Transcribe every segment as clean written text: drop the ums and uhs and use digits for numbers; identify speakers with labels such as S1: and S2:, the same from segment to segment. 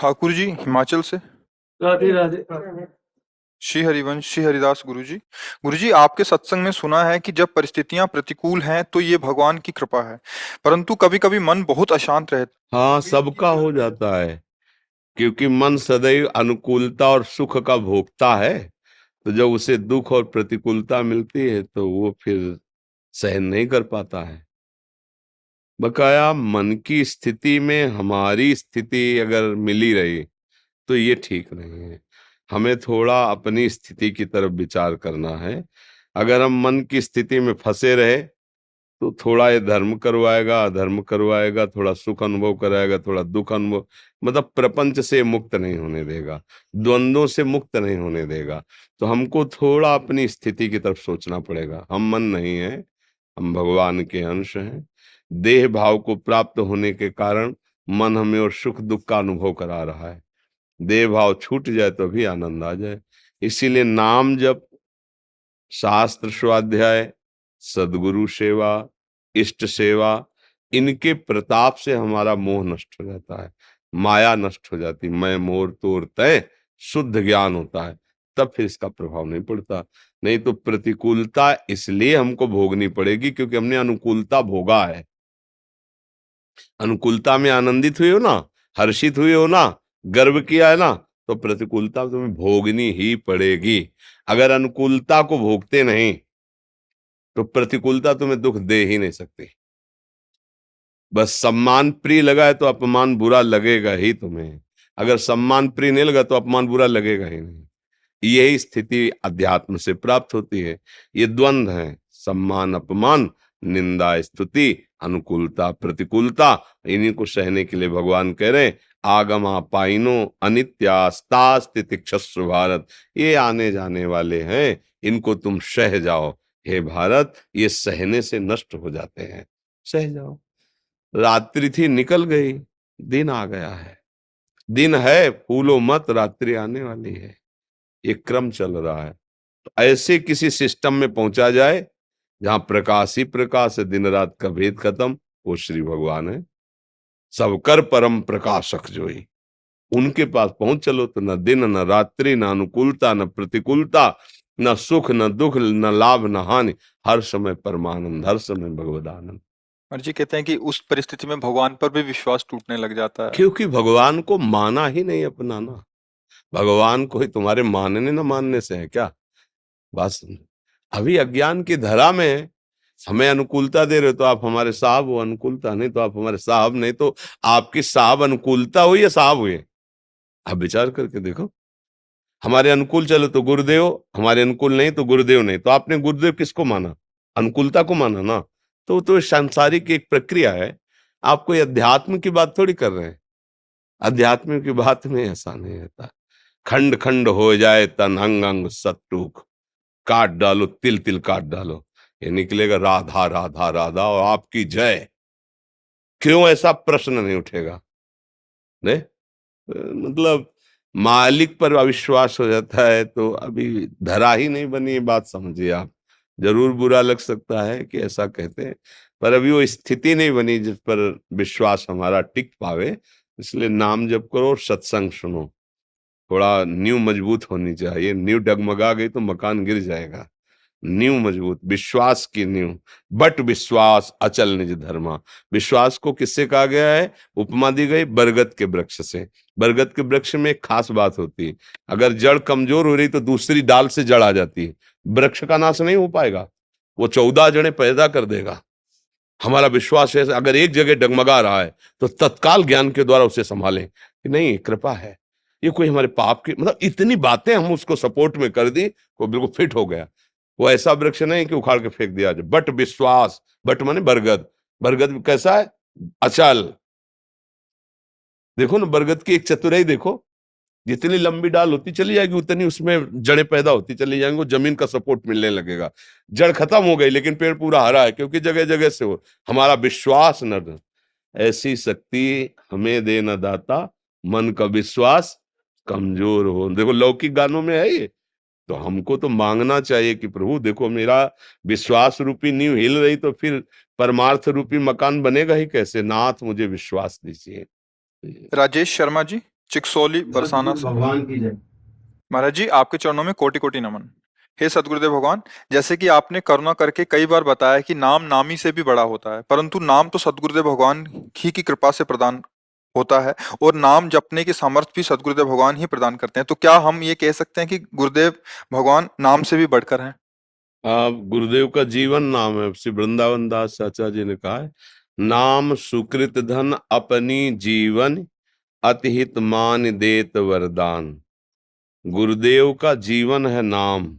S1: ठाकुर जी हिमाचल से।
S2: राधे राधे।
S1: श्री हरिवंश श्री हरिदास गुरुजी। गुरुजी, आपके सत्संग में सुना है कि जब परिस्थितियां प्रतिकूल हैं तो ये भगवान की कृपा है, परंतु कभी कभी मन बहुत अशांत रहता।
S3: हाँ, सबका हो जाता है, क्योंकि मन सदैव अनुकूलता और सुख का भोगता है। तो जब उसे दुख और प्रतिकूलता मिलती है तो वो फिर सहन नहीं कर पाता है। बकाया मन की स्थिति में हमारी स्थिति अगर मिली रही तो ये ठीक नहीं है। हमें थोड़ा अपनी स्थिति की तरफ विचार करना है। अगर हम मन की स्थिति में फंसे रहे तो थोड़ा ये धर्म करवाएगा, अधर्म करवाएगा, थोड़ा सुख अनुभव कराएगा, थोड़ा दुख अनुभव, मतलब प्रपंच से मुक्त नहीं होने देगा, द्वंद्वों से मुक्त नहीं होने देगा। तो हमको थोड़ा अपनी स्थिति की तरफ सोचना पड़ेगा। हम मन नहीं है, हम भगवान के अंश हैं। देह भाव को प्राप्त होने के कारण मन हमें और सुख दुख का अनुभव करा रहा है। देह भाव छूट जाए तो भी आनंद आ जाए। इसीलिए नाम जप, शास्त्र स्वाध्याय, सदगुरु सेवा, इष्ट सेवा, इनके प्रताप से हमारा मोह नष्ट हो जाता है, माया नष्ट हो जाती, मैं मोर तोर तय, शुद्ध ज्ञान होता है। तब फिर इसका प्रभाव नहीं पड़ता। नहीं तो प्रतिकूलता इसलिए हमको भोगनी पड़ेगी क्योंकि हमने अनुकूलता भोगा है। अनुकूलता में आनंदित हुए हो ना, हर्षित हुए हो ना, गर्व किया है ना, तो प्रतिकूलता तुम्हें भोगनी ही पड़ेगी। अगर अनुकूलता को भोगते नहीं तो प्रतिकूलता तुम्हें दुख दे ही नहीं सकती। बस सम्मान प्रिय लगा है तो अपमान बुरा लगेगा ही तुम्हें। अगर सम्मान प्रिय नहीं लगा तो अपमान बुरा लगेगा ही नहीं। यही स्थिति अध्यात्म से प्राप्त होती है। ये द्वंद्व है, सम्मान अपमान, निंदा स्तुति, अनुकूलता प्रतिकूलता। इन्हीं को सहने के लिए भगवान कह रहे हैं आगमा पाइनो अनित्यास्तास्तितिक्षस्व भारत। ये आने जाने वाले हैं, इनको तुम सह जाओ हे भारत। ये सहने से नष्ट हो जाते हैं, सह जाओ। रात्रि थी निकल गई, दिन आ गया है। दिन है फूलो मत, रात्रि आने वाली है। ये क्रम चल रहा है। तो ऐसे किसी सिस्टम में पहुंचा जाए जहां प्रकाश ही प्रकाश है, दिन रात का भेद खत्म, वो श्री भगवान है। सबकर परम प्रकाशक जोई, उनके पास पहुंच चलो तो न दिन न रात्रि, न अनुकूलता न प्रतिकूलता, न सुख न दुख, न लाभ न हानि, हर समय परमानंद, हर समय भगवदानंद।
S1: और जी कहते हैं कि उस परिस्थिति में भगवान पर भी विश्वास टूटने लग जाता है।
S3: क्योंकि भगवान को माना ही नहीं अपनाना। भगवान को ही तुम्हारे मानने न मानने से है क्या? बस अभी अज्ञान की धरा में हमें अनुकूलता दे रहे हो तो आप हमारे साहब हो, अनुकूलता नहीं तो आप हमारे साहब नहीं। तो आपकी साहब अनुकूलता हुई या साहब हुए? आप विचार करके देखो। हमारे अनुकूल चलो तो गुरुदेव, हमारे अनुकूल नहीं तो गुरुदेव नहीं। तो आपने गुरुदेव किसको माना? अनुकूलता को माना ना। तो सांसारिक एक प्रक्रिया है। आप कोई अध्यात्म की बात थोड़ी कर रहे हैं। अध्यात्म की बात में ऐसा नहीं रहता। खंड खंड हो जाए तन अंग अंग सत्टूक, काट डालो तिल तिल काट डालो, ये निकलेगा राधा राधा राधा और आपकी जय। क्यों ऐसा प्रश्न नहीं उठेगा? नहीं मतलब मालिक पर अविश्वास हो जाता है तो अभी धरा ही नहीं बनी। बात समझिए आप। जरूर बुरा लग सकता है कि ऐसा कहते हैं, पर अभी वो स्थिति नहीं बनी जिस पर विश्वास हमारा टिक पावे। इसलिए नाम जप करो, सत्संग सुनो। थोड़ा नींव मजबूत होनी चाहिए। नींव डगमगा गई तो मकान गिर जाएगा। नींव मजबूत, विश्वास की नींव। बट विश्वास अचल निज धर्मा। विश्वास को किससे कहा गया है? उपमा दी गई बरगद के वृक्ष से। बरगद के वृक्ष में एक खास बात होती है, अगर जड़ कमजोर हो रही तो दूसरी डाल से जड़ आ जाती है। वृक्ष का नाश नहीं हो पाएगा, वो 14 जड़ें पैदा कर देगा। हमारा विश्वास है अगर एक जगह डगमगा रहा है तो तत्काल ज्ञान के द्वारा उसे संभालें कि नहीं कृपा है, ये कोई हमारे पाप की, मतलब इतनी बातें हम उसको सपोर्ट में कर दी, वो बिल्कुल फिट हो गया। वो ऐसा वृक्ष नहीं कि उखाड़ के फेंक दिया जाए। बट विश्वास, बट माने बरगद। बरगद कैसा है? अचल। देखो ना बरगद की एक चतुराई देखो, जितनी लंबी डाल होती चली जाएगी उतनी उसमें जड़ें पैदा होती चली जाएंगी, जमीन का सपोर्ट मिलने लगेगा। जड़ खत्म हो गई लेकिन पेड़ पूरा हरा है क्योंकि जगह जगह से हो हमारा विश्वास न। ऐसी शक्ति हमें दे न दाता, मन का विश्वास कमजोर हो। देखो लौकिक गानों में है ये, तो हमको तो मांगना चाहिए कि प्रभु देखो मेरा विश्वास रूपी नींव हिल रही तो फिर परमार्थ रूपी मकान बनेगा ही कैसे? नाथ मुझे विश्वास दीजिए।
S1: राजेश शर्मा जी। चिकसोली बरसाना से।
S3: भगवान की जय।
S1: महाराज जी, आपके चरणों में कोटि कोटि नमन। हे सदगुरुदेव भगवान, जैसे कि आपने करुणा करके कई बार बताया कि नाम नामी से भी बड़ा होता है, परंतु नाम तो सदगुरुदेव भगवान ही की कृपा से प्रदान होता है, और नाम जपने की सामर्थ्य भी सदगुरुदेव भगवान ही प्रदान करते हैं। तो क्या हम ये कह सकते हैं कि गुरुदेव भगवान नाम से भी बढ़कर हैं?
S3: आप गुरुदेव का जीवन नाम है। श्री वृंदावन दास चाचा जी ने कहा है, नाम सुकृत धन अपनी जीवन, अतिहित मान देत वरदान। गुरुदेव का जीवन है नाम।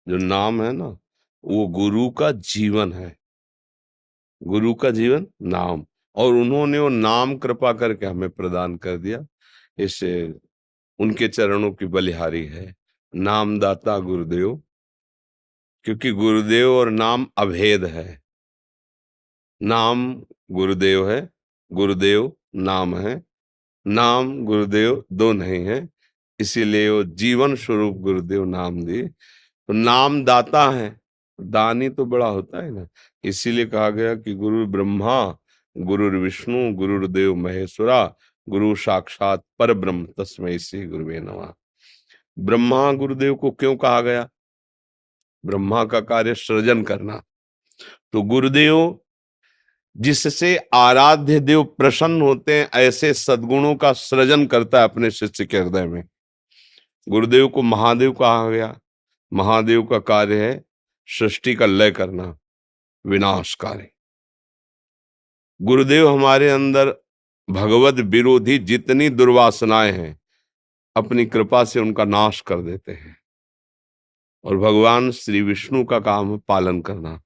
S3: जो नाम है ना, वो गुरु का जीवन है। गुरु का जीवन नाम, और उन्होंने वो नाम कृपा करके हमें प्रदान कर दिया। इससे उनके चरणों की बलिहारी है नामदाता गुरुदेव, क्योंकि गुरुदेव और नाम अभेद है। नाम गुरुदेव है, गुरुदेव नाम है। नाम गुरुदेव दो नहीं है, इसीलिए वो जीवन स्वरूप गुरुदेव नाम दिए। तो नाम दाता है, दानी तो बड़ा होता है ना। इसीलिए कहा गया कि गुरु ब्रह्मा गुरु विष्णु गुरुदेव महेश्वरा, गुरु साक्षात पर ब्रह्म तस्मै श्री गुरुवे नमः। ब्रह्मा गुरुदेव को क्यों कहा गया? ब्रह्मा का कार्य सृजन करना, तो गुरुदेव जिससे आराध्य देव प्रसन्न होते हैं, ऐसे सद्गुणों का सृजन करता है अपने शिष्य के हृदय में। गुरुदेव को महादेव कहा गया। महादेव का कार्य है सृष्टि का लय करना, विनाशकारी। गुरुदेव हमारे अंदर भगवत विरोधी जितनी दुर्वासनाएं हैं, अपनी कृपा से उनका नाश कर देते हैं। और भगवान श्री विष्णु का काम है पालन करना,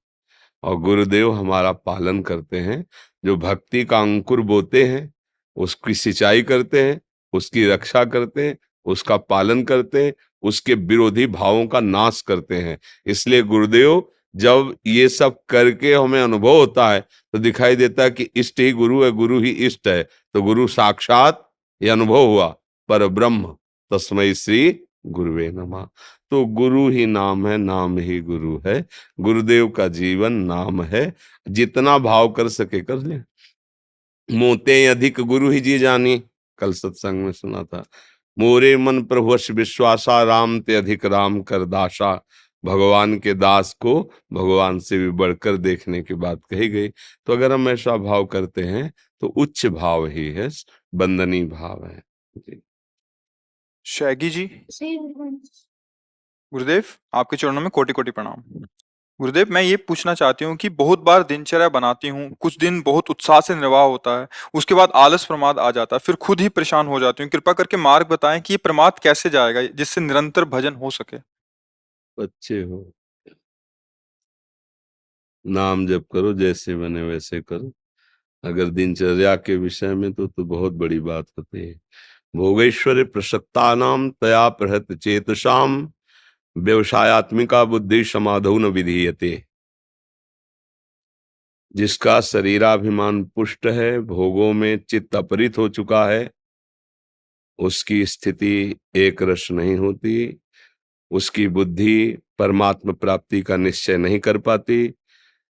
S3: और गुरुदेव हमारा पालन करते हैं। जो भक्ति का अंकुर बोते हैं, उसकी सिंचाई करते हैं, उसकी रक्षा करते हैं, उसका पालन करते हैं, उसके विरोधी भावों का नाश करते हैं। इसलिए गुरुदेव जब ये सब करके हमें अनुभव होता है, तो दिखाई देता है कि इष्ट ही गुरु है, गुरु ही इष्ट है। तो गुरु साक्षात ये अनुभव हुआ, पर ब्रह्म तस्मै श्री गुरुवे नमः। तो गुरु ही नाम है, नाम ही गुरु है। गुरुदेव का जीवन नाम है। जितना भाव कर सके कर ले। मोते अधिक गुरु ही जी जानी, कल सत्संग में सुना था। मोरे मन प्रभु वश विश्वासा, राम ते अधिक राम कर दासा। भगवान के दास को भगवान से भी बढ़कर देखने की बात कही गई। तो अगर हम ऐसा भाव करते हैं तो उच्च भाव ही है, बंदनी भाव है जी।
S1: शैगी जी, गुरुदेव आपके चरणों में कोटि कोटि प्रणाम। गुरुदेव, मैं ये पूछना चाहती हूँ कि बहुत बार दिनचर्या बनाती हूँ, कुछ दिन बहुत उत्साह से निर्वाह होता है, उसके बाद आलस प्रमाद आ जाता है, फिर खुद ही परेशान हो जाती हूँ। कृपा करके मार्ग बताएं कि ये प्रमाद कैसे जाएगा, जिससे निरंतर भजन हो सके।
S3: अच्छे हो, नाम जप करो, जैसे बने वैसे करो। अगर दिनचर्या के विषय में तो बहुत बड़ी बात होती है। भोगेश्वर प्रसक्तानाम तया प्रहत चेतसाम, व्यवसायत्मिका बुद्धि समाधौ न विधीयते। जिसका शरीराभिमान पुष्ट है, भोगों में चित्त अपरित हो चुका है, उसकी स्थिति एक रस नहीं होती। उसकी बुद्धि परमात्म प्राप्ति का निश्चय नहीं कर पाती।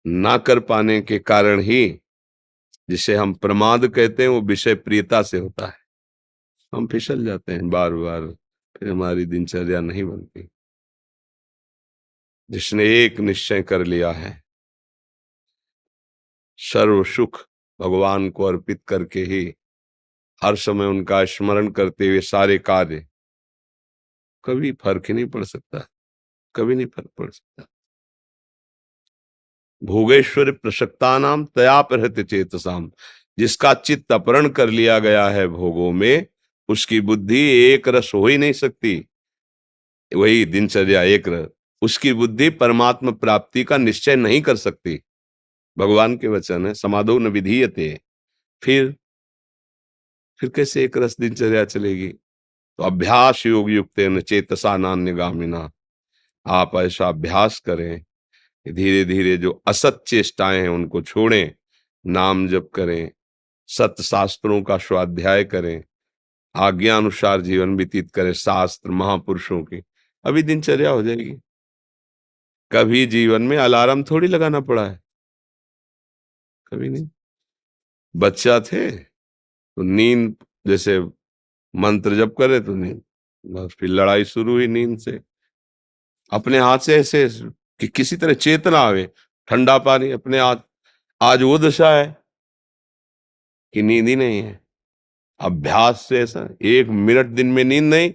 S3: ना कर पाने के कारण ही जिसे हम प्रमाद कहते हैं, वो विषय प्रियता से होता है। हम फिसल जाते हैं बार बार, फिर हमारी दिनचर्या नहीं बनती। जिसने एक निश्चय कर लिया है, सर्व सुख भगवान को अर्पित करके ही, हर समय उनका स्मरण करते हुए सारे कार्य, कभी फर्क ही नहीं पड़ सकता, कभी नहीं फर्क पड़ सकता। भोगेश्वर प्रसक्तानाम तया प्रहृत चेतसाम, जिसका चित्त अपहरण कर लिया गया है भोगों में, उसकी बुद्धि एक रस हो ही नहीं सकती। वही दिनचर्या एक रस, उसकी बुद्धि परमात्मा प्राप्ति का निश्चय नहीं कर सकती। भगवान के वचन है समाधो न विधीयते। फिर कैसे एक रस दिनचर्या चलेगी? तो अभ्यास योग युक्त चेतसा नान्यगामिना, आप ऐसा अभ्यास करें, धीरे धीरे जो असत चेष्टाएं हैं उनको छोड़ें, नाम जप करें, सत्य शास्त्रों का स्वाध्याय करें, आज्ञा अनुसार जीवन व्यतीत करें, शास्त्र महापुरुषों की, अभी दिनचर्या हो जाएगी। कभी जीवन में अलार्म थोड़ी लगाना पड़ा है, कभी नहीं। बच्चा थे तो नींद, जैसे मंत्र जप करे तो नींद, बस फिर लड़ाई शुरू हुई नींद से। अपने हाथ से ऐसे कि किसी तरह चेतना आवे, ठंडा पानी अपने हाथ। आज वो दशा है कि नींद ही नहीं है। अभ्यास से ऐसा 1 मिनट दिन में नींद नहीं,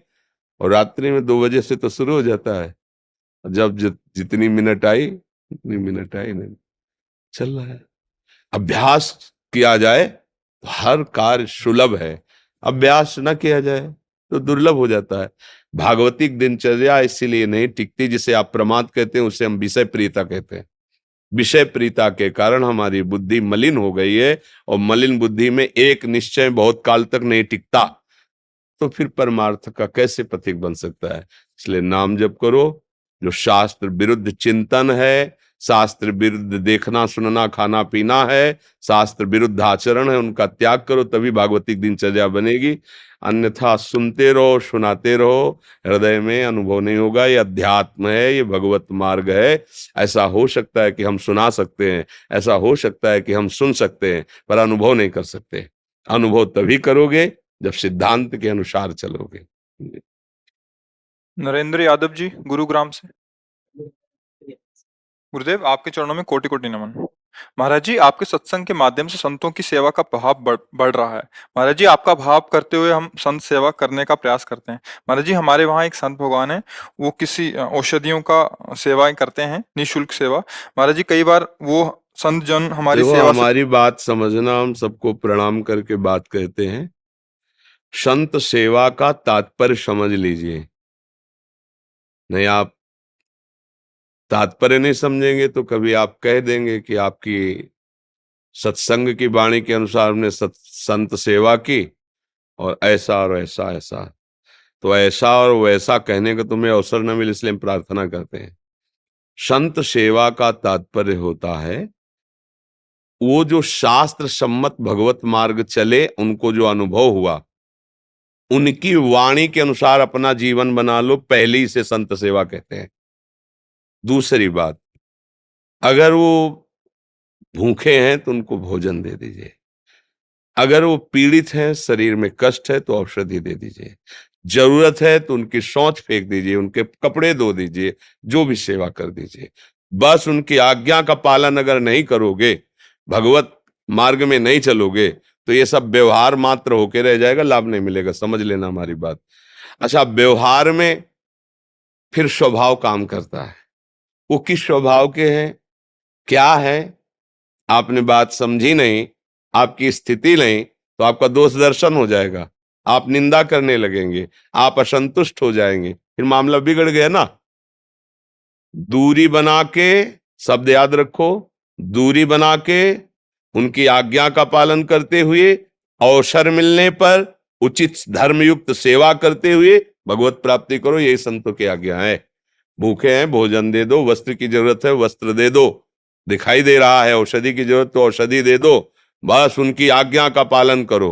S3: और रात्रि में 2 बजे से तो शुरू हो जाता है। जब जितनी मिनट आई उतनी मिनट आई, नहीं चल रहा है। अभ्यास किया जाए तो हर कार्य सुलभ है, अभ्यास न किया जाए तो दुर्लभ हो जाता है। भागवतिक दिनचर्या इसीलिए नहीं टिकती, जिसे आप प्रमाद कहते हैं उसे हम विषय प्रियता कहते हैं। विषय प्रियता के कारण हमारी बुद्धि मलिन हो गई है, और मलिन बुद्धि में एक निश्चय बहुत काल तक नहीं टिकता, तो फिर परमार्थ का कैसे पथिक बन सकता है। इसलिए नाम जप करो। जो शास्त्र विरुद्ध चिंतन है, शास्त्र विरुद्ध देखना सुनना खाना पीना है, शास्त्र विरुद्ध आचरण है, उनका त्याग करो, तभी भागवतिक दिनचर्या बनेगी। अन्यथा सुनते रहो सुनाते रहो, हृदय में अनुभव नहीं होगा। ये अध्यात्म है, ये भगवत मार्ग है। ऐसा हो सकता है कि हम सुना सकते हैं, ऐसा हो सकता है कि हम सुन सकते हैं, पर अनुभव नहीं कर सकते। अनुभव तभी करोगे जब सिद्धांत के अनुसार चलोगे।
S1: नरेंद्र यादव जी, गुरुग्राम से। गुरुदेव, आपके चरणों में कोटि कोटि नमन। महाराज जी, आपके सत्संग के माध्यम से संतों की सेवा का भाव बढ़ रहा है। महाराज जी, आपका भाव करते हुए हम संत सेवा करने का प्रयास करते हैं। महाराज जी, हमारे वहाँ एक संत भगवान है, वो किसी औषधियों का सेवाएं करते हैं, निःशुल्क सेवा। महाराज जी, कई बार वो संत जन हमारी
S3: देखो,
S1: सेवा से।
S3: हमारी बात समझना, हम सबको प्रणाम करके बात कहते हैं। संत सेवा का तात्पर्य समझ लीजिए। नहीं, आप तात्पर्य नहीं समझेंगे तो कभी आप कह देंगे कि आपकी सत्संग की वाणी के अनुसार हमने संत सेवा की, और ऐसा और ऐसा ऐसा। तो ऐसा और वैसा कहने का तुम्हें अवसर न मिले, इसलिए हम प्रार्थना करते हैं। संत सेवा का तात्पर्य होता है वो जो शास्त्र सम्मत भगवत मार्ग चले, उनको जो अनुभव हुआ, उनकी वाणी के अनुसार अपना जीवन बना लो, पहले से संत सेवा कहते हैं। दूसरी बात, अगर वो भूखे हैं तो उनको भोजन दे दीजिए। अगर वो पीड़ित हैं, शरीर में कष्ट है, तो औषधि दे दीजिए। जरूरत है तो उनकी शौच फेंक दीजिए, उनके कपड़े धो दीजिए, जो भी सेवा कर दीजिए। बस उनकी आज्ञा का पालन अगर नहीं करोगे, भगवत मार्ग में नहीं चलोगे, तो ये सब व्यवहार मात्र होके रह जाएगा, लाभ नहीं मिलेगा। समझ लेना हमारी बात। अच्छा, व्यवहार में फिर स्वभाव काम करता है। वो किस स्वभाव के हैं, क्या है, आपने बात समझी नहीं, आपकी स्थिति नहीं, तो आपका दोष दर्शन हो जाएगा। आप निंदा करने लगेंगे, आप असंतुष्ट हो जाएंगे, फिर मामला बिगड़ गया ना। दूरी बना के, शब्द याद रखो, दूरी बना के उनकी आज्ञा का पालन करते हुए, अवसर मिलने पर उचित धर्मयुक्त सेवा करते हुए भगवत प्राप्ति करो। यही संतों की आज्ञा है। भूखे हैं, भोजन दे दो। वस्त्र की जरूरत है, वस्त्र दे दो। दिखाई दे रहा है औषधि की जरूरत, तो औषधि दे दो। बस उनकी आज्ञा का पालन करो।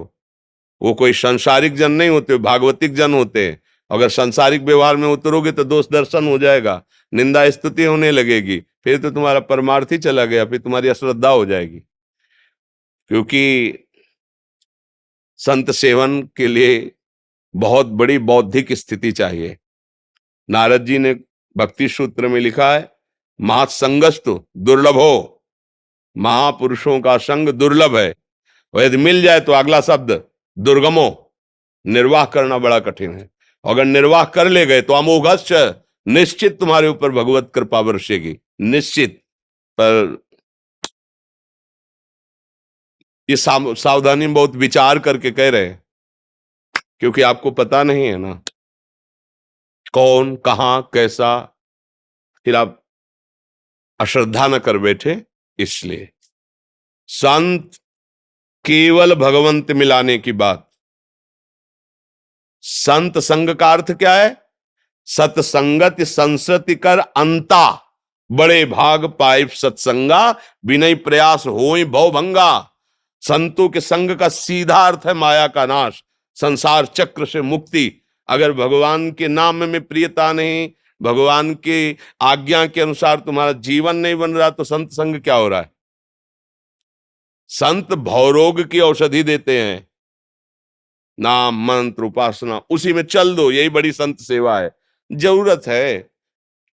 S3: वो कोई सांसारिक जन नहीं होते, भागवतिक जन होते हैं। अगर सांसारिक व्यवहार में उतरोगे तो दोष दर्शन हो जाएगा, निंदा स्तुति होने लगेगी, फिर तो तुम्हारा परमार्थ ही चला गया, फिर तुम्हारी अश्रद्धा हो जाएगी। क्योंकि संत सेवन के लिए बहुत बड़ी बौद्धिक स्थिति चाहिए। नारद जी ने भक्ति सूत्र में लिखा है, महासंगस्तु दुर्लभो, महापुरुषों का संग दुर्लभ है। और यदि मिल जाए तो अगला शब्द दुर्गमो, निर्वाह करना बड़ा कठिन है। अगर निर्वाह कर ले गए तो अमोघश्च, निश्चित तुम्हारे ऊपर भगवत कृपा बरसेगी, निश्चित। पर ये सावधानी में बहुत विचार करके कह रहे हैं, क्योंकि आपको पता नहीं है ना कौन कहां कैसा, फिर आप अश्रद्धा न कर बैठे। इसलिए संत केवल भगवंत मिलाने की बात। संत संग का अर्थ क्या है? सत्संगत संसति कर अंता, बड़े भाग पाए सत्संगा, विनय प्रयास होई भव भंगा। संतों के संग का सीधा अर्थ है माया का नाश, संसार चक्र से मुक्ति। अगर भगवान के नाम में प्रियता नहीं, भगवान की आज्ञा के अनुसार तुम्हारा जीवन नहीं बन रहा, तो संत संग क्या हो रहा है? संत भवरोग की औषधि देते हैं, नाम मंत्र उपासना उसी में चल दो, यही बड़ी संत सेवा है। जरूरत है,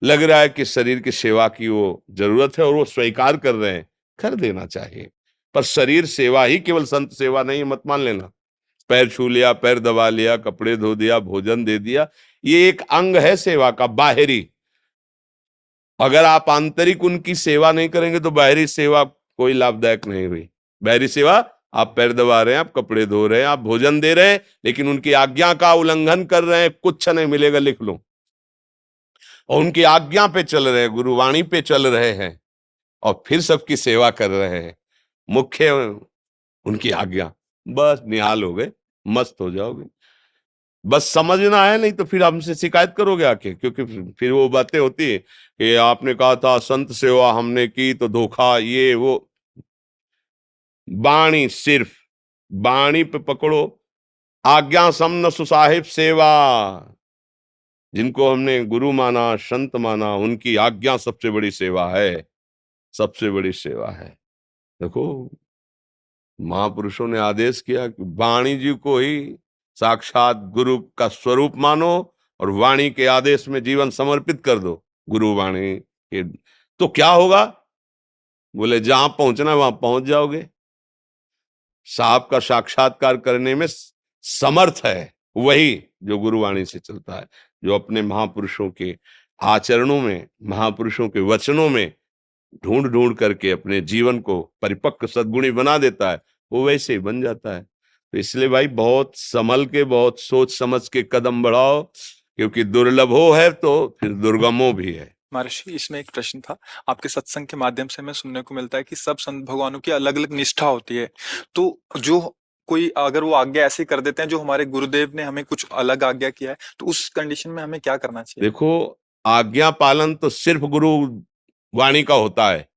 S3: लग रहा है कि शरीर की सेवा की वो जरूरत है और वो स्वीकार कर रहे हैं, कर देना चाहिए। पर शरीर सेवा ही केवल संत सेवा नहीं है, मत मान लेना। पैर छू लिया, पैर दबा लिया, कपड़े धो दिया, भोजन दे दिया, ये एक अंग है सेवा का बाहरी। अगर आप आंतरिक उनकी सेवा नहीं करेंगे तो बाहरी सेवा कोई लाभदायक नहीं हुई। बाहरी सेवा, आप पैर दबा रहे हैं, आप कपड़े धो रहे हैं, आप भोजन दे रहे हैं, लेकिन उनकी आज्ञा का उल्लंघन कर रहे हैं, कुछ नहीं मिलेगा, लिख लो। और उनकी आज्ञा पे चल रहे हैं, गुरुवाणी पे चल रहे हैं, और फिर सबकी सेवा कर रहे हैं, मुख्य उनकी आज्ञा, बस निहाल हो गए, मस्त हो जाओगे। बस समझना है, नहीं तो फिर हमसे शिकायत करोगे आके, क्योंकि फिर वो बातें होती है कि आपने कहा था संत सेवा हमने की तो धोखा, ये वो। बाणी, सिर्फ बाणी पे पकड़ो, आज्ञा समन सुसाहिब सेवा। जिनको हमने गुरु माना, संत माना, उनकी आज्ञा सबसे बड़ी सेवा है, सबसे बड़ी सेवा है। देखो, महापुरुषों ने आदेश किया कि वाणी जी को ही साक्षात गुरु का स्वरूप मानो और वाणी के आदेश में जीवन समर्पित कर दो, गुरु वाणी के। तो क्या होगा? बोले जहां पहुंचना है वहां पहुंच जाओगे। साहब का साक्षात्कार करने में समर्थ है वही जो गुरुवाणी से चलता है, जो अपने महापुरुषों के आचरणों में, महापुरुषों के वचनों में ढूंढ ढूंढ करके अपने जीवन को परिपक्व सद्गुणी बना देता है, वो वैसे ही बन जाता है। तो इसलिए भाई बहुत संभल के, बहुत सोच समझ के कदम बढ़ाओ, क्योंकि दुर्लभो है तो फिर दुर्गमो भी है।
S1: महर्षि, इसमें एक प्रश्न था। आपके सत्संग के माध्यम से हमें सुनने को मिलता है कि सब संत भगवानों की अलग अलग निष्ठा होती है। तो जो कोई अगर वो आज्ञा ऐसे कर देते हैं जो हमारे गुरुदेव ने हमें कुछ अलग आज्ञा किया है, तो उस कंडीशन में हमें क्या करना चाहिए?
S3: देखो, आज्ञा पालन तो सिर्फ गुरु वाणी का होता है,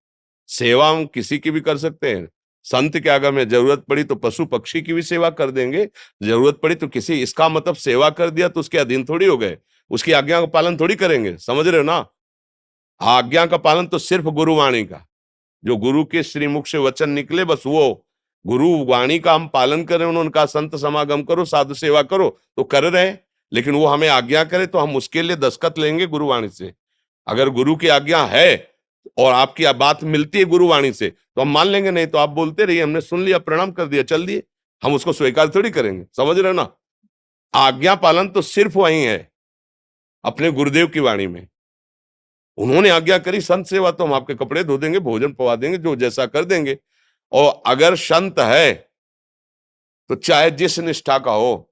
S3: सेवा हम किसी की भी कर सकते हैं। संत के आगे में जरूरत पड़ी तो पशु पक्षी की भी सेवा कर देंगे, जरूरत पड़ी तो किसी, इसका मतलब सेवा कर दिया तो उसके अधीन थोड़ी हो गए, उसकी आज्ञा का पालन थोड़ी करेंगे, समझ रहे हो ना? आज्ञा का पालन तो सिर्फ गुरुवाणी का, जो गुरु के श्रीमुख से वचन निकले, बस वो गुरु वाणी का हम पालन करें। उन्होंने कहा संत समागम करो, साधु सेवा करो, तो कर रहे हैं, लेकिन वो हमें आज्ञा करे तो हम उसके लिए दस्तखत लेंगे गुरुवाणी से। अगर गुरु की आज्ञा है और आपकी बात मिलती है गुरुवाणी से तो हम मान लेंगे, नहीं तो आप बोलते रहिए, हमने सुन लिया, प्रणाम कर दिया, चल दिए, हम उसको स्वीकार थोड़ी करेंगे, समझ रहे हो ना? आज्ञा पालन तो सिर्फ वही है, अपने गुरुदेव की वाणी में। उन्होंने आज्ञा करी संत सेवा, तो हम आपके कपड़े धो देंगे, भोजन पवा देंगे, जो जैसा कर देंगे। और अगर संत है तो चाहे जिस निष्ठा का हो,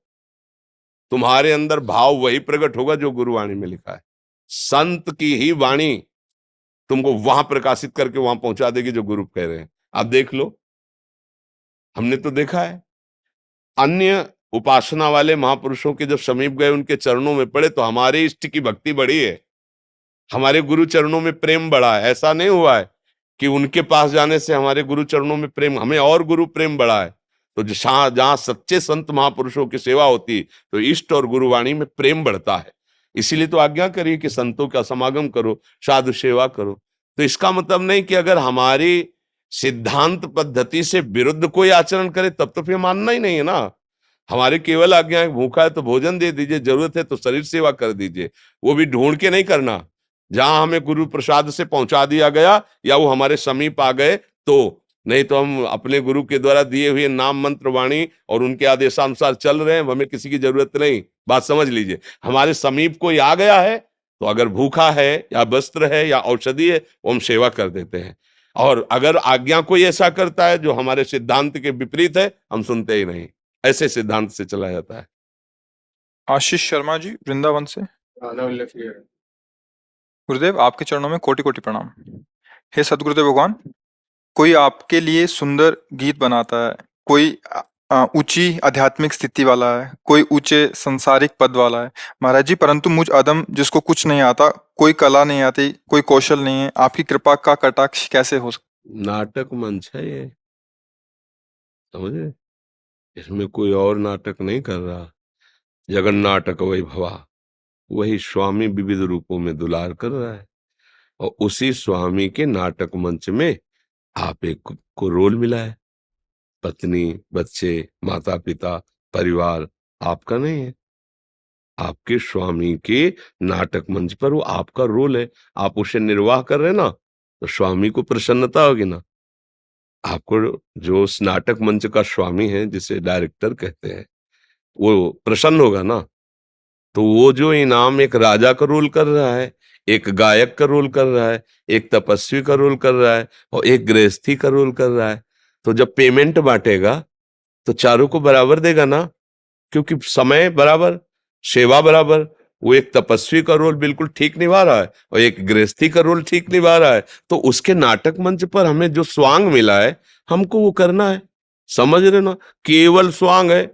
S3: तुम्हारे अंदर भाव वही प्रकट होगा जो गुरुवाणी में लिखा है। संत की ही वाणी तुमको वहां प्रकाशित करके वहां पहुंचा देगी जो गुरु कह रहे हैं। आप देख लो, हमने तो देखा है, अन्य उपासना वाले महापुरुषों के जब समीप गए, उनके चरणों में पड़े, तो हमारे इष्ट की भक्ति बढ़ी है, हमारे गुरु चरणों में प्रेम बढ़ा है। ऐसा नहीं हुआ है कि उनके पास जाने से हमारे गुरु चरणों में प्रेम, हमें और गुरु प्रेम बढ़ा है। तो जहां सच्चे संत महापुरुषों की सेवा होती तो इष्ट और गुरुवाणी में प्रेम बढ़ता है। इसीलिए तो आज्ञा करिए कि संतों का समागम करो, साधु सेवा करो। तो इसका मतलब नहीं कि अगर हमारी सिद्धांत पद्धति से विरुद्ध कोई आचरण करे तब तो फिर मानना ही नहीं है ना। हमारे केवल आज्ञा है, भूखा है तो भोजन दे दीजिए, जरूरत है तो शरीर सेवा कर दीजिए, वो भी ढूंढ के नहीं करना। जहां हमें गुरु प्रसाद से पहुंचा दिया गया या वो हमारे समीप आ गए तो, नहीं तो हम अपने गुरु के द्वारा दिए हुए नाम मंत्र वाणी और उनके आदेशानुसार चल रहे हैं, हमें किसी की जरूरत नहीं। बात समझ लीजिए, हमारे समीप कोई आ गया है तो अगर भूखा है या वस्त्र है या औषधि है, वो हम सेवा कर देते हैं। और अगर आज्ञा कोई ऐसा करता है जो हमारे सिद्धांत के विपरीत है, हम सुनते ही नहीं, ऐसे सिद्धांत से चला जाता है।
S1: आशीष शर्मा जी, वृंदावन से। गुरुदेव, आपके चरणों में कोटि कोटि प्रणाम। हे सदगुरुदेव भगवान, कोई आपके लिए सुंदर गीत बनाता है, कोई ऊंची आध्यात्मिक स्थिति वाला है, कोई ऊंचे सांसारिक पद वाला है महाराज जी, परंतु मुझ अदम जिसको कुछ नहीं आता, कोई कला नहीं आती, कोई कौशल नहीं है, आपकी कृपा का कटाक्ष कैसे हो सकता?
S3: नाटक मंच है ये, समझे? इसमें कोई और नाटक नहीं कर रहा। जगन नाटक वही भवा, वही स्वामी विविध रूपों में दुलार कर रहा है, और उसी स्वामी के नाटक मंच में आप एक को रोल मिला है। पत्नी, बच्चे, माता पिता, परिवार, आपका नहीं है, आपके स्वामी के नाटक मंच पर वो आपका रोल है, आप उसे निर्वाह कर रहे हैं ना, तो स्वामी को प्रसन्नता होगी ना। आपको जो उस नाटक मंच का स्वामी है, जिसे डायरेक्टर कहते हैं, वो प्रसन्न होगा ना। तो वो जो इनाम एक राजा का रोल कर रहा है, एक गायक का रोल कर रहा है, एक तपस्वी का रोल कर रहा है और एक गृहस्थी का रोल कर रहा है, तो जब पेमेंट बांटेगा तो चारों को बराबर देगा ना, क्योंकि समय बराबर, सेवा बराबर। वो एक तपस्वी का रोल बिल्कुल ठीक निभा रहा है और एक गृहस्थी का रोल ठीक निभा रहा है, तो उसके नाटक मंच पर हमें जो स्वांग मिला है, हमको वो करना है। समझ रहे ना, केवल स्वांग है,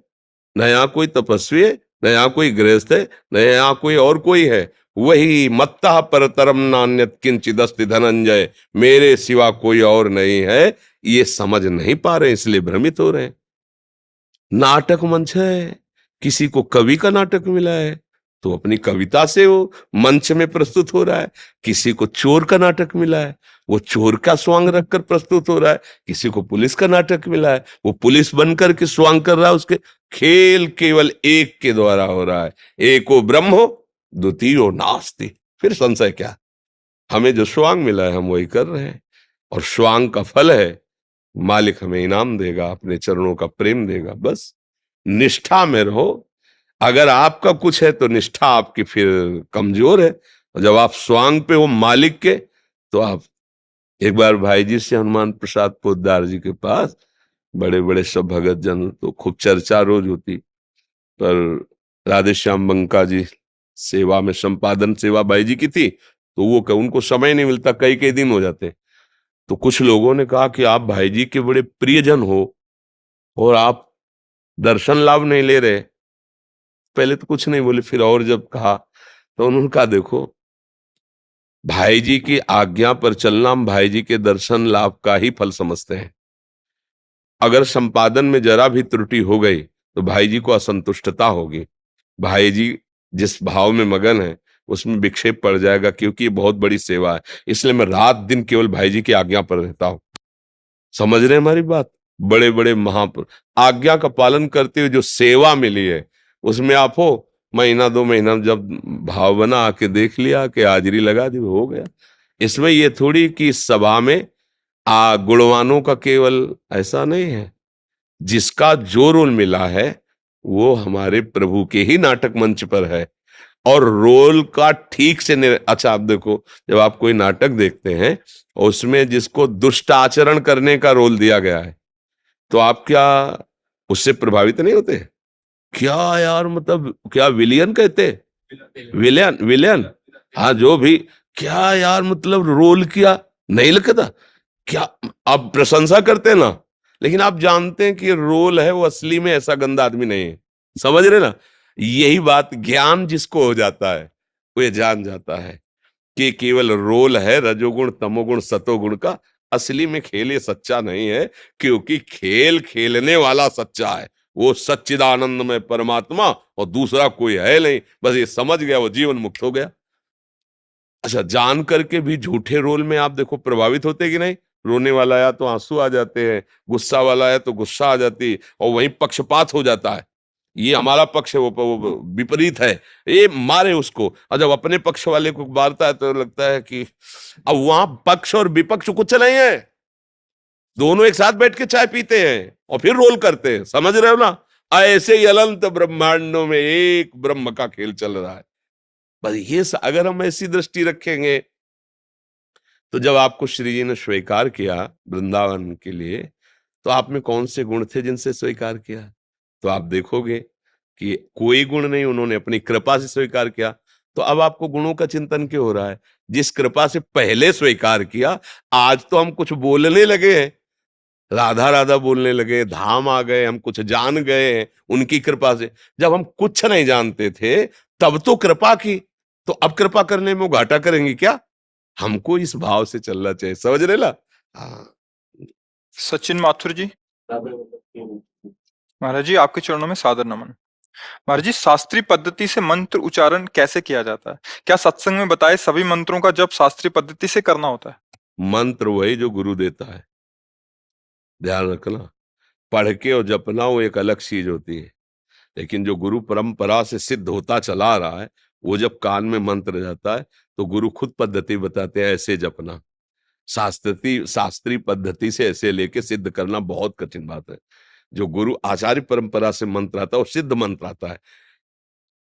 S3: न यहाँ कोई तपस्वी है, न यहाँ कोई गृहस्थ है, न यहाँ कोई और कोई है। वही मत्तः परतरम नान्यत किंचिदस्ति धनंजय, मेरे सिवा कोई और नहीं है। ये समझ नहीं पा रहे, इसलिए भ्रमित हो रहे हैं। नाटक मंच है, किसी को कवि का नाटक मिला है तो अपनी कविता से वो मंच में प्रस्तुत हो रहा है, किसी को चोर का नाटक मिला है, वो चोर का स्वांग रखकर प्रस्तुत हो रहा है, किसी को पुलिस का नाटक मिला है, वो पुलिस बनकर के स्वांग कर रहा है। उसके खेल केवल एक के द्वारा हो रहा है, एको ब्रह्मो द्वितीयो नास्ति। फिर संशय क्या? हमें जो स्वांग मिला है हम वही कर रहे हैं, और स्वांग का फल है मालिक हमें इनाम देगा, अपने चरणों का प्रेम देगा। बस निष्ठा में रहो। अगर आपका कुछ है तो निष्ठा आपकी फिर कमजोर है, और जब आप स्वांग पे हो मालिक के, तो आप एक बार भाई जी से हनुमान प्रसाद पोद्दार जी के पास, बड़े बड़े सब भगत जन, तो खूब चर्चा रोज होती, पर राधे श्याम बंका जी सेवा में, संपादन सेवा भाई जी की थी, तो वो उनको समय नहीं मिलता, कई कई दिन हो जाते। तो कुछ लोगों ने कहा कि आप भाई जी के बड़े प्रियजन हो और आप दर्शन लाभ नहीं ले रहे। पहले तो कुछ नहीं बोले, फिर और जब कहा तो उन्होंने कहा, देखो भाई जी की आज्ञा पर चलना हम भाई जी के दर्शन लाभ का ही फल समझते हैं। अगर संपादन में जरा भी त्रुटि हो गई तो भाई जी को असंतुष्टता होगी, भाई जी जिस भाव में मगन है उसमें विक्षेप पड़ जाएगा, क्योंकि ये बहुत बड़ी सेवा है। इसलिए मैं रात दिन केवल भाई जी की आज्ञा पर रहता हूं। समझ रहे हैं हमारी बात? बड़े बड़े महापुरुष आज्ञा का पालन करते हुए जो सेवा मिली है, उसमें आप हो, महीना दो महीना जब भाव बना, आके देख लिया कि हाजिरी लगा दी, हो गया। इसमें ये थोड़ी कि इस सभा में गुणवानों का केवल ऐसा नहीं है, जिसका जो रोल मिला है वो हमारे प्रभु के ही नाटक मंच पर है। और रोल का ठीक से अच्छा, आप देखो, जब आप कोई नाटक देखते हैं और उसमें जिसको दुष्ट आचरण करने का रोल दिया गया है, तो आप क्या उससे प्रभावित नहीं होते? क्या यार, मतलब क्या विलियन कहते, विलियन विलियन, हाँ जो भी, क्या यार मतलब रोल किया, नहीं लगता क्या? आप प्रशंसा करते हैं ना, लेकिन आप जानते हैं कि रोल है, वो असली में ऐसा गंदा आदमी नहीं है। समझ रहे ना? यही बात ज्ञान जिसको हो जाता है वो ये जान जाता है कि केवल रोल है रजोगुण तमोगुण सतोगुण का, असली में खेल ये सच्चा नहीं है। क्योंकि खेल खेलने वाला सच्चा है, वो सच्चिदानंद में परमात्मा, और दूसरा कोई है नहीं। बस ये समझ गया वो जीवन मुक्त हो गया। अच्छा, जान करके भी झूठे रोल में आप देखो प्रभावित होते कि नहीं? रोने वाला आया तो आंसू आ जाते हैं, गुस्सा वाला आया तो गुस्सा आ जाती है, और वहीं पक्षपात हो जाता है। ये हमारा पक्ष है, वो विपरीत है, ये मारे उसको। और जब अपने पक्ष वाले को मारता है तो लगता है कि अब वहां पक्ष और विपक्ष कुछ नहीं है, दोनों एक साथ बैठ के चाय पीते हैं और फिर रोल करते हैं। समझ रहे हो ना? ऐसे ही अनंत ब्रह्मांडों में एक ब्रह्म का खेल चल रहा है। बस ये अगर हम ऐसी दृष्टि रखेंगे, तो जब आपको श्री जी ने स्वीकार किया वृंदावन के लिए, तो आप में कौन से गुण थे जिनसे स्वीकार किया? तो आप देखोगे कि कोई गुण नहीं, उन्होंने अपनी कृपा से स्वीकार किया। तो अब आपको गुणों का चिंतन क्यों हो रहा है? जिस कृपा से पहले स्वीकार किया, आज तो हम कुछ बोलने लगे हैं, राधा राधा बोलने लगे, धाम आ गए, हम कुछ जान गए हैं उनकी कृपा से। जब हम कुछ नहीं जानते थे तब तो कृपा की, तो अब कृपा करने में वो घाटा करेंगे क्या? हमको इस भाव से चलना चाहिए। समझ रहे ना? हाँ।
S1: सचिन माथुर जी, महाराज जी आपके चरणों में सादर नमन। महाराज जी, शास्त्रीय पद्धति से मंत्र उच्चारण कैसे किया जाता है? क्या सत्संग में बताए सभी मंत्रों का जप शास्त्रीय पद्धति से करना होता है?
S3: मंत्र वही जो गुरु देता है, ध्यान रखना। पढ़ के और जपना वो एक अलग चीज होती है। लेकिन जो गुरु परंपरा से सिद्ध होता चला रहा है, वो जब कान में मंत्र जाता है तो गुरु खुद पद्धति बताते हैं, ऐसे जपना। शास्त्रीय पद्धति से ऐसे लेके सिद्ध करना बहुत कठिन बात है। जो गुरु आचार्य परंपरा से मंत्र आता है वो सिद्ध मंत्र आता है,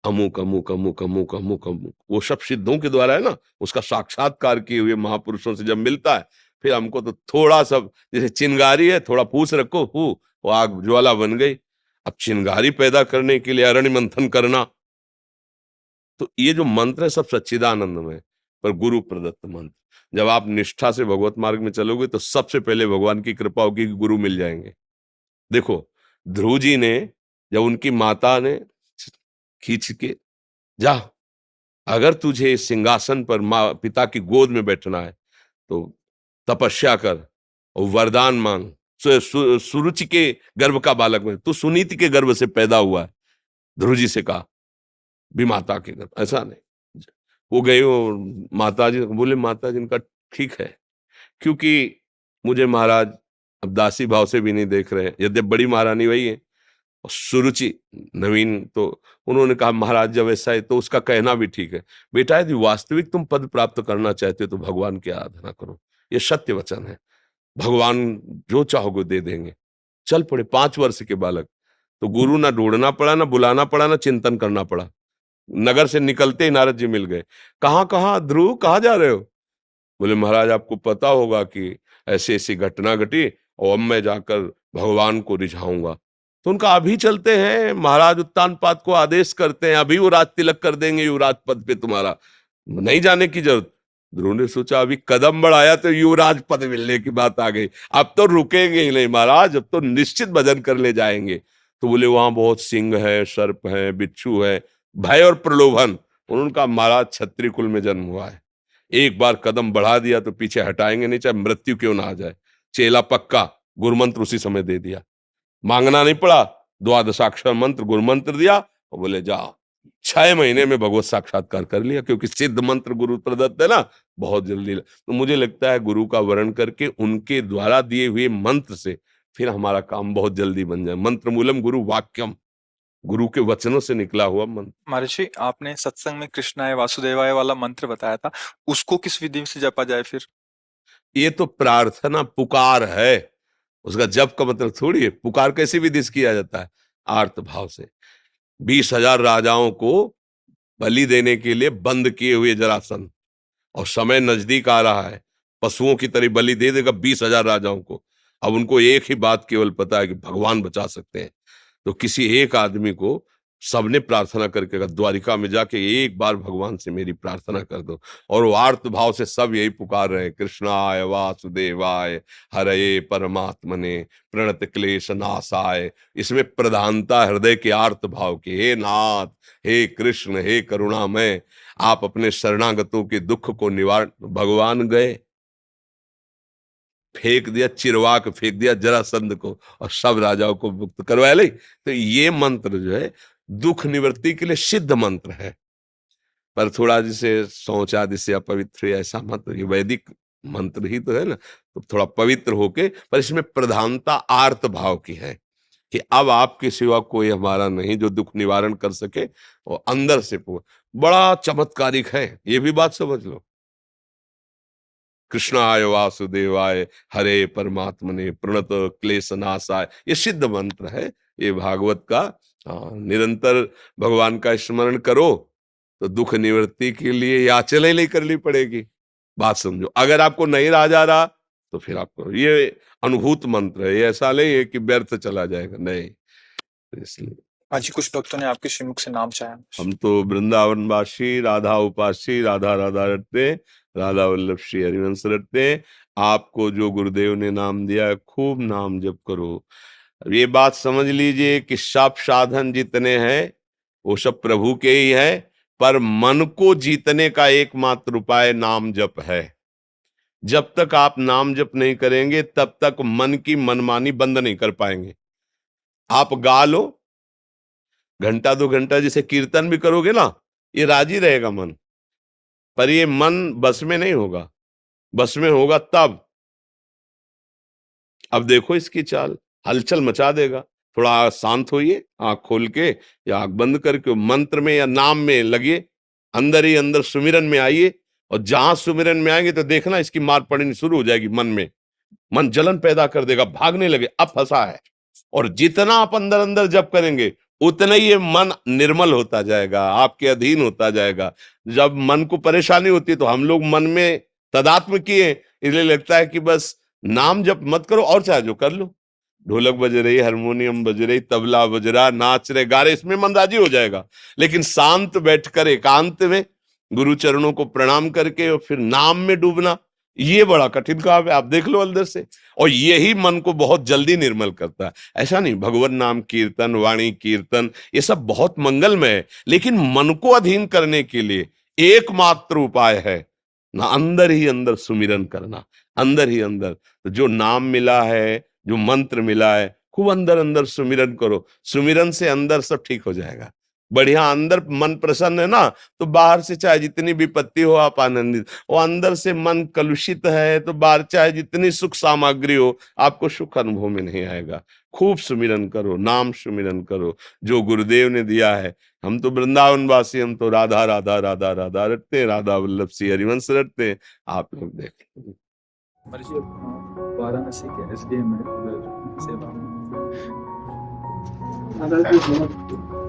S3: अमुक अमुक अमुक अमुक अमुक अमुक, वो सब सिद्धों के द्वारा है ना। उसका साक्षात्कार किए हुए महापुरुषों से जब मिलता है, फिर हमको तो थोड़ा सा, जैसे चिंगारी है, थोड़ा पूछ रखो वो आग ज्वाला बन गई। अब चिंगारी पैदा करने के लिए अरण्य मंथन करना, तो ये जो मंत्र है सब सच्चिदानंदमय, पर गुरु प्रदत्त मंत्र। जब आप निष्ठा से भगवत मार्ग में चलोगे तो सबसे पहले भगवान की कृपा होगी कि गुरु मिल जाएंगे। देखो, ध्रुव जी ने, जब उनकी माता ने खींच के, जा, अगर तुझे इस सिंहासन पर माँ पिता की गोद में बैठना है तो तपस्या कर और वरदान मांग। सुरुचि के गर्भ का बालक में, तू सुनीति के गर्भ से पैदा हुआ है, ध्रुव जी से कहा, भी माता के गर्भ, ऐसा नहीं। वो गए, वो माता जी बोले, माता जी इनका ठीक है, क्योंकि मुझे महाराज अब दासी भाव से भी नहीं देख रहे हैं, यद्यप बड़ी महारानी वही है और सुरुचि नवीन, तो उन्होंने कहा महाराज जब ऐसा है तो उसका कहना भी ठीक है, बेटा यदि वास्तविक तुम पद प्राप्त करना चाहते हो तो भगवान की आराधना करो, ये सत्य वचन है, भगवान जो चाहोगे दे देंगे। चल पड़े 5 वर्ष के बालक, तो गुरु ना ढूंढना पड़ा, ना बुलाना पड़ा, ना चिंतन करना पड़ा। नगर से निकलते ही नारद जी मिल गए। कहाँ कहाँ ध्रुव, कहाँ जा रहे हो? बोले महाराज आपको पता होगा कि ऐसी ऐसी घटना घटी और अब मैं जाकर भगवान को रिझाऊंगा। तो उनका अभी चलते हैं, महाराज उत्तानपाद को आदेश करते हैं, अभी वो राज तिलक कर देंगे युवराज पद पे तुम्हारा, नहीं जाने की जरूरत। ध्रुव ने सोचा अभी कदम बढ़ाया तो युवराज पद मिलने की बात आ गई, अब तो रुकेंगे ही नहीं महाराज, अब तो निश्चित भजन कर ले जाएंगे। तो बोले वहां बहुत सिंह है, सर्प है, बिच्छू है, भय और प्रलोभन। उनका महाराज क्षत्रिय कुल में जन्म हुआ है, एक बार कदम बढ़ा दिया तो पीछे हटाएंगे नहीं, चाहे मृत्यु क्यों ना आ जाए। चेला पक्का, गुरुमंत्र उसी समय दे दिया, मांगना नहीं पड़ा, द्वादशाक्षर मंत्र गुरुमंत्र दिया और बोले जाओ। 6 महीने में भगवत साक्षात्कार कर लिया, क्योंकि सिद्ध मंत्र गुरु प्रदत्त है ना, बहुत जल्दी। तो मुझे लगता है गुरु का वर्ण करके उनके द्वारा दिए हुए मंत्र से फिर हमारा काम बहुत जल्दी बन जाए। मंत्र मूलम गुरु वाक्यम, गुरु के वचनों से निकला हुआ मंत्र।
S1: महर्षि, आपने सत्संग में कृष्णाय वासुदेवाय वाला मंत्र बताया था, उसको किस विधि से जपा जाए फिर?
S3: ये तो प्रार्थना पुकार है, उसका जप का मतलब थोड़ी है। पुकार कैसी विधि से किया जाता है? आर्त भाव से। 20,000 राजाओं को बलि देने के लिए बंद किए हुए जरासंध, और समय नजदीक आ रहा है, पशुओं की तरह बलि दे देगा 20,000 राजाओं को। अब उनको एक ही बात केवल पता है कि भगवान बचा सकते हैं। तो किसी एक आदमी को सबने प्रार्थना करके कहा, द्वारिका में जाके एक बार भगवान से मेरी प्रार्थना कर दो। और वो आर्त भाव से सब यही पुकार रहे हैं, कृष्णाय वासुदेवाय हरये परमात्मने प्रणत क्लेश नाशाय। इसमें प्रधानता हृदय के आर्त भाव की, हे नाथ, हे कृष्ण, हे करुणामय, आप अपने शरणागतों के दुख को निवारण। भगवान गए, फेंक दिया, चिरवाक फेंक दिया जरासंध को और सब राजाओं को मुक्त करवाया। ले, तो ये मंत्र जो है दुख निवृत्ति के लिए सिद्ध मंत्र है, पर थोड़ा जैसे शौच आदि से अपवित्र है, ऐसा मंत्र, ये वैदिक मंत्र ही तो है ना, तो थोड़ा पवित्र होके, पर इसमें प्रधानता आर्त भाव की है कि अब आपके सिवा कोई हमारा नहीं जो दुख निवारण कर सके, और अंदर से बड़ा चमत्कारिक है, ये भी बात समझ लो। कृष्णाय वासुदेवाय हरे परमात्मने प्रणत क्लेशनाशाय, ये सिद्ध मंत्र है, ये भागवत का। निरंतर भगवान का स्मरण करो तो दुख निवृत्ति के लिए याचना नहीं करनी पड़ेगी। बात समझो, अगर आपको नहीं रहा जा रहा तो फिर आपको ये अनुभूत मंत्र है, ये ऐसा नहीं है कि व्यर्थ चला जाएगा, नहीं। तो इसलिए
S1: आज कुछ भक्तों ने आपके श्रीमुख से नाम चाहा।
S3: हम तो वृंदावनवासी, राधा उपासी, राधा राधा रटते, राधा वल्लभ श्री हरिवंश रटते। आपको जो गुरुदेव ने नाम दिया है, खूब नाम जप करो। ये बात समझ लीजिए कि सब साधन जितने हैं वो सब प्रभु के ही है, पर मन को जीतने का एकमात्र उपाय नाम जप है। जब तक आप नाम जप नहीं करेंगे तब तक मन की मनमानी बंद नहीं कर पाएंगे। आप गा लो, घंटा 2 घंटा जैसे कीर्तन भी करोगे ना, ये राजी रहेगा मन, पर ये मन बस में नहीं होगा। बस में होगा तब, अब देखो इसकी चाल, हलचल मचा देगा। थोड़ा शांत होइए, आंख खोल के या आंख बंद करके मंत्र में या नाम में लगिए, अंदर ही अंदर सुमिरन में आइए। और जहां सुमिरन में आएंगे तो देखना इसकी मार पड़नी शुरू हो जाएगी मन में, मन जलन पैदा कर देगा, भागने लगे, अब फंसा है। और जितना आप अंदर अंदर जप करेंगे उतना ही ये मन निर्मल होता जाएगा, आपके अधीन होता जाएगा। जब मन को परेशानी होती है तो हम लोग मन में तदात्म किए, इसलिए लगता है कि बस नाम जप मत करो, और चाहे जो कर लो, ढोलक बज रही, हारमोनियम बज रही, तबला बज रहा, नाच रहे गा रहे, इसमें मन राजी हो जाएगा। लेकिन शांत बैठकर एकांत में गुरु चरणों को प्रणाम करके और फिर नाम में डूबना, ये बड़ा कठिन काम है, आप देख लो अंदर से। और यही मन को बहुत जल्दी निर्मल करता है। ऐसा नहीं, भगवान नाम कीर्तन, वाणी कीर्तन, ये सब बहुत मंगलमय है, लेकिन मन को अधीन करने के लिए एकमात्र उपाय है ना, अंदर ही अंदर सुमिरन करना, अंदर ही अंदर। तो जो नाम मिला है, जो मंत्र मिला है, खूब अंदर अंदर सुमिरन करो, सुमिरन से अंदर सब ठीक हो जाएगा। बढ़िया अंदर मन प्रसन्न है ना, तो बाहर से चाहे जितनी विपत्ति हो आप आनंदित। और अंदर से मन कलुषित है तो बाहर चाहे जितनी सुख सामग्री हो आपको सुख अनुभव में नहीं आएगा। खूब सुमिरन करो, नाम सुमिरन करो जो गुरुदेव ने दिया है। हम तो वृंदावन वासी, हम तो राधा राधा राधा राधा रटते हैं, राधा वल्लभ श्री हरिवंश रटते हैं। आप लोग देख
S2: वाराणसी के एसडीएम है उधर सेवा में।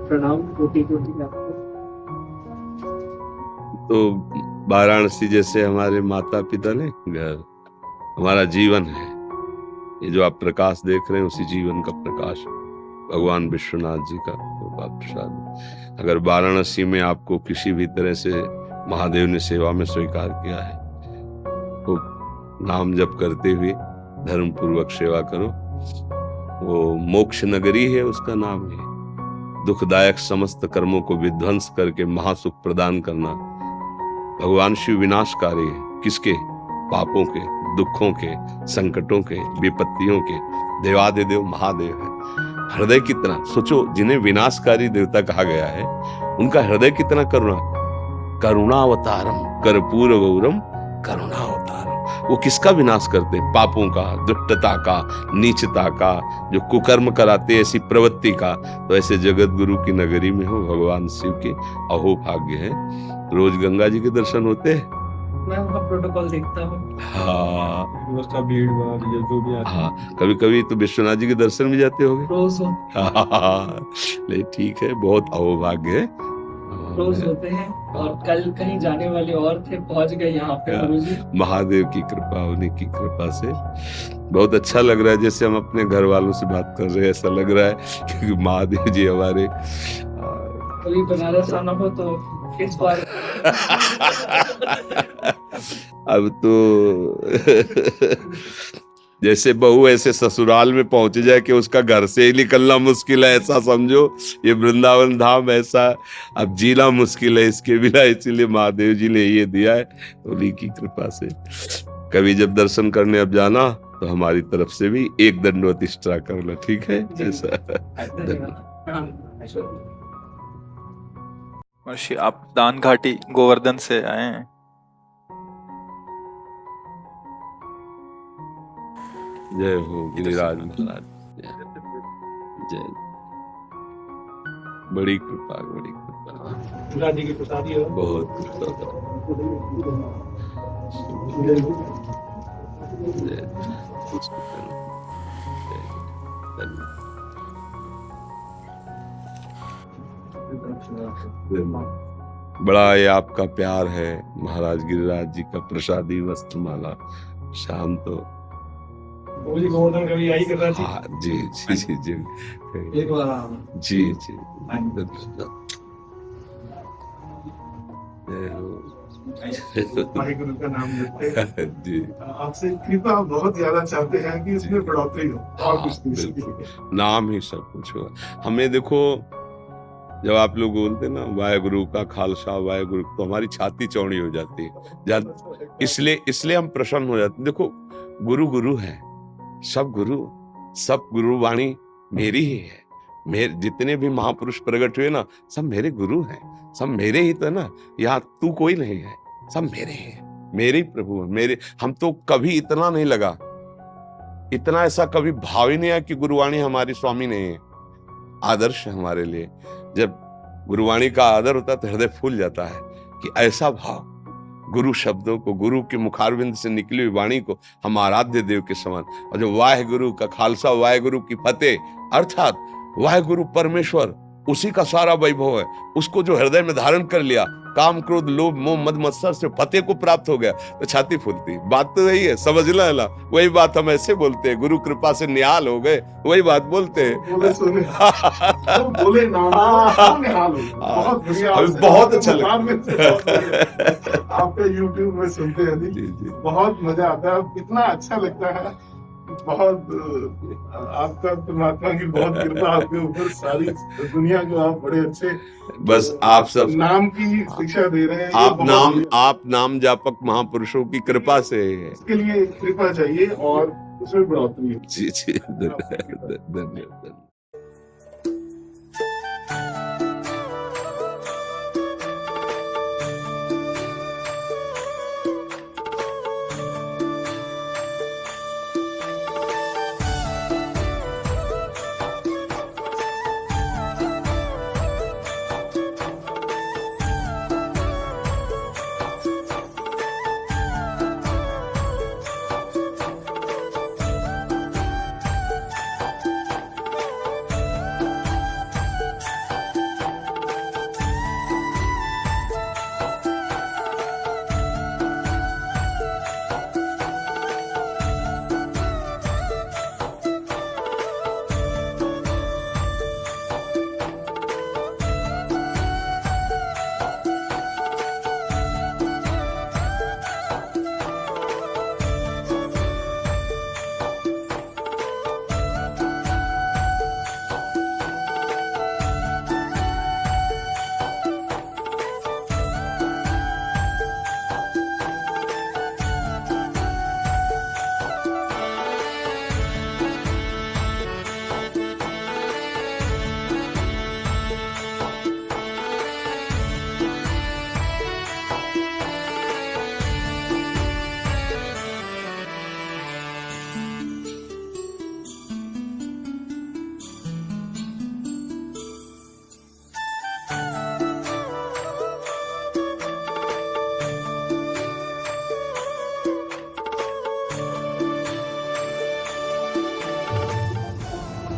S2: प्रणाम कोटि कोटि आपको।
S3: तो वाराणसी जैसे हमारे माता पिता ने घर, हमारा जीवन है। ये जो आप प्रकाश देख रहे हैं उसी जीवन का प्रकाश भगवान विश्वनाथ जी का प्रसाद। अगर वाराणसी में आपको किसी भी तरह से महादेव ने सेवा में स्वीकार किया है तो नाम जप करते हुए धर्म पूर्वक सेवा करो। वो मोक्ष नगरी है, उसका नाम है। दुखदायक समस्त कर्मों को विध्वंस करके महासुख प्रदान करना भगवान शिव विनाशकारी है। किसके? पापों के, दुखों के, संकटों के, विपत्तियों के देवादिदेव महादेव है। हृदय कितना, सोचो, जिन्हें विनाशकारी देवता कहा गया है उनका हृदय कितना करुणावतारम कर्पूर गौरम करुणावतारम। वो किसका विनाश करते? पापों का, दुष्टता का, नीचता का, जो कुकर्म कराते ऐसी प्रवृत्ति का। तो ऐसे जगत गुरु की नगरी में हो भगवान शिव के अहो भाग्य है। रोज गंगा जी के दर्शन होते हैं?
S2: मैं वहाँ प्रोटोकॉल देखता हूँ।
S3: हाँ,
S2: उसका भीड़ भाड़ ये जो भी आता है।
S3: हाँ, कभी कभी तो विश्वनाथ जी के दर्शन भी जाते होंगे।
S2: रोज
S3: ले ठीक है, बहुत अहो भाग्य है।
S2: रोज होते हैं। और कल कहीं जाने वाले और थे, पहुंच गए यहाँ पे गुरुजी।
S3: महादेव की कृपा, उन्हीं की कृपा से बहुत अच्छा लग रहा है। जैसे हम अपने घर वालों से बात कर रहे हैं ऐसा लग रहा है, क्योंकि महादेव जी हमारे।
S2: कभी बनारस आना हो तो इस बार
S3: अब तो जैसे बहू ऐसे ससुराल में पहुंच जाए कि उसका घर से ही निकलना मुश्किल है, ऐसा समझो। ये वृंदावन धाम ऐसा अब जीना मुश्किल है इसके बिना, इसीलिए महादेव जी ने ये दिया है, उन्हीं की कृपा से। कभी जब दर्शन करने अब जाना तो हमारी तरफ से भी एक दंडवत एक्स्ट्रा करना, ठीक है? ऐसा
S1: महर्षि, आप दान घाटी गोवर्धन से आए हैं।
S3: जय हो गिरिराज महाराज, जय। बड़ी कृपा, बड़ी कृपा,
S2: जी की प्रसादी हो।
S3: बहुत कृपा। बड़ा ये आपका प्यार है महाराज गिरिराज जी का प्रसादी वस्त्रमाला। शाम तो
S2: गोवर्धन कभी आई कर रहा थी।
S3: हाँ, जी जी जी जी
S2: एक बार
S3: जी जी। जय हो।
S4: वाहिगुरु का नाम लेते हैं।
S3: जी,
S4: आपसे कृपा बहुत ज्यादा चाहते हैं कि इसमें बढ़ोतरी हो और कुछ नहीं।
S3: बिल्कुल, नाम ही सब कुछ हो। हमें देखो, जब आप लोग बोलते ना वाहेगुरु का खालसा वाहेगुरु, तो हमारी छाती चौड़ी हो जाती है। इसलिए हम प्रसन्न हो जाते हैं। देखो, गुरु गुरु है, सब गुरु वाणी मेरी ही है। मेरे जितने भी महापुरुष प्रकट हुए ना, सब मेरे गुरु हैं, सब मेरे ही तो ना। यहाँ तू कोई नहीं है, सब मेरे ही है, मेरे ही प्रभु है, मेरे। हम तो कभी इतना नहीं लगा, इतना ऐसा कभी भाव ही नहीं है कि गुरुवाणी हमारी स्वामी नहीं है। आदर्श है हमारे लिए। जब गुरुवाणी का आदर होता है तो हृदय फूल जाता है कि ऐसा भाव, गुरु शब्दों को, गुरु के मुखारविंद से निकली हुई वाणी को हम आराध्य देव के समान, और जो वाहे गुरु का खालसा, वाहे गुरु की फतेह, अर्थात वाहे गुरु परमेश्वर, उसी का सारा वैभव है, उसको जो हृदय में धारण कर लिया, काम क्रोध लोभ मोह मद मत्सर से फतेह को प्राप्त हो गया, तो छाती फूलती। बात तो वही है, समझ ला। वही बात हम ऐसे बोलते हैं, गुरु कृपा से निहाल हो गए, वही बात बोलते हैं।
S4: बोले सुने सब बोले नाम सब निहाल हो गए। बहुत बढ़िया,
S3: हमें बहुत अच्छा लगा।
S4: आपके YouTube में सुनते हैं
S3: जी, जी।
S4: बहुत मजा आता है, इतना अच्छा लगता है। बहुत आपका परमात्मा की बहुत कृपा आपके ऊपर, सारी दुनिया को आप बड़े अच्छे
S3: बस आप सब
S4: नाम की शिक्षा दे रहे हैं। ये
S3: आप
S4: बहुत
S3: आप नाम जापक महापुरुषों की कृपा से।
S4: इसके लिए कृपा चाहिए और उसमें बढ़ोतरी हो।
S3: जी जी, धन्यवाद।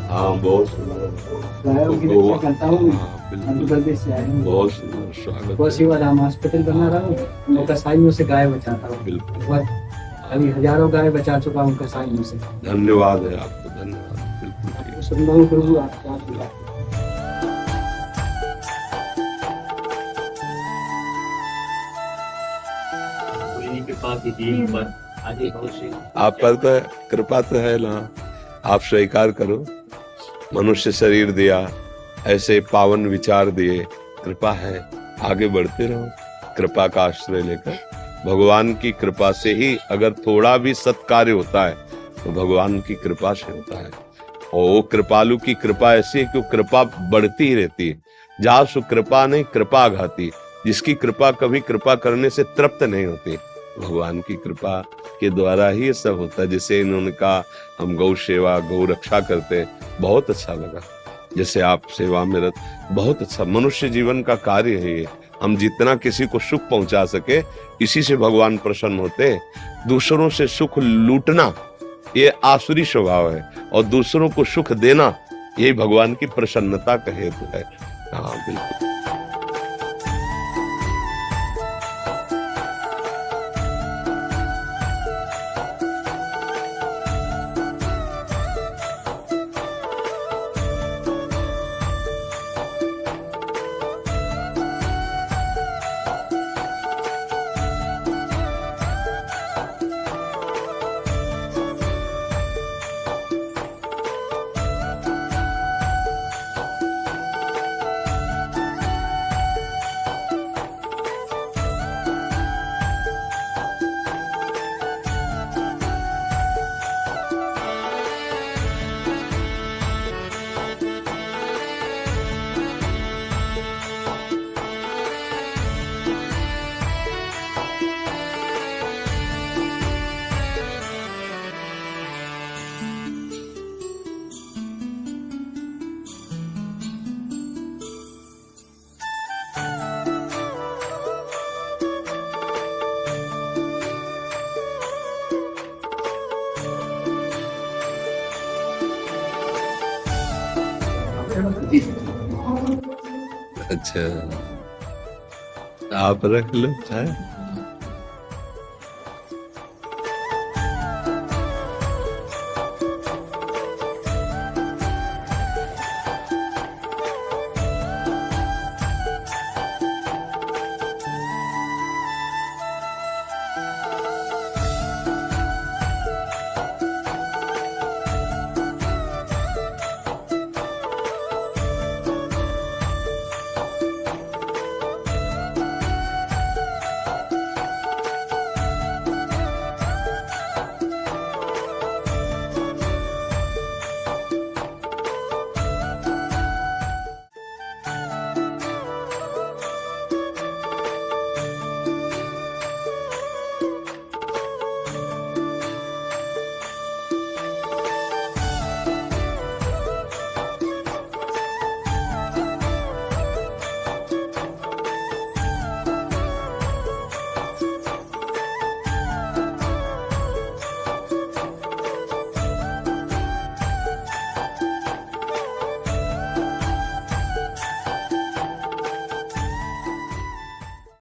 S3: हाँ, बहुत सुंदर।
S2: गायों की रक्षा करता हूँ।
S3: हाँ, बिल्कुल।
S2: मध्य प्रदेश से आया हूँ।
S3: बहुत सुंदर स्वागत है।
S2: शिवाराम हॉस्पिटल बना रहा हूँ, और कसाईयों से गाय बचाता हूँ।
S3: बिल्कुल,
S2: अभी हजारों गाय बचा चुका हूँ कसाईयों से।
S3: धन्यवाद है आपको, धन्यवाद। बिल्कुल ठीक।
S2: आपको सुनना हूँ प्रभु, आपको आशीर्वाद।
S3: आप पर तो कृपा तो है ना, आप स्वीकार करो। मनुष्य शरीर दिया, ऐसे पावन विचार दिए, कृपा है, आगे बढ़ते रहो कृपा का आश्रय लेकर। भगवान की कृपा से ही अगर थोड़ा भी सत्कार्य होता है तो भगवान की कृपा से होता है। और वो कृपालु की कृपा ऐसी है कि वो कृपा बढ़ती ही रहती है। जहाँ सु कृपा नहीं कृपा घाती, जिसकी कृपा कभी कृपा करने से तृप्त नहीं होती। भगवान की कृपा के द्वारा ही ये सब होता है। जैसे इन्होंने कहा हम गौ सेवा गौ रक्षा करते हैं, बहुत अच्छा लगा। जैसे आप सेवा में रत, बहुत अच्छा। मनुष्य जीवन का कार्य है ये, हम जितना किसी को सुख पहुंचा सके इसी से भगवान प्रसन्न होते हैं। दूसरों से सुख लूटना ये आसुरी स्वभाव है, और दूसरों को सुख देना यही भगवान की प्रसन्नता का हेतु है। हाँ बिल्कुल। अच्छा, आप रख लो चाय।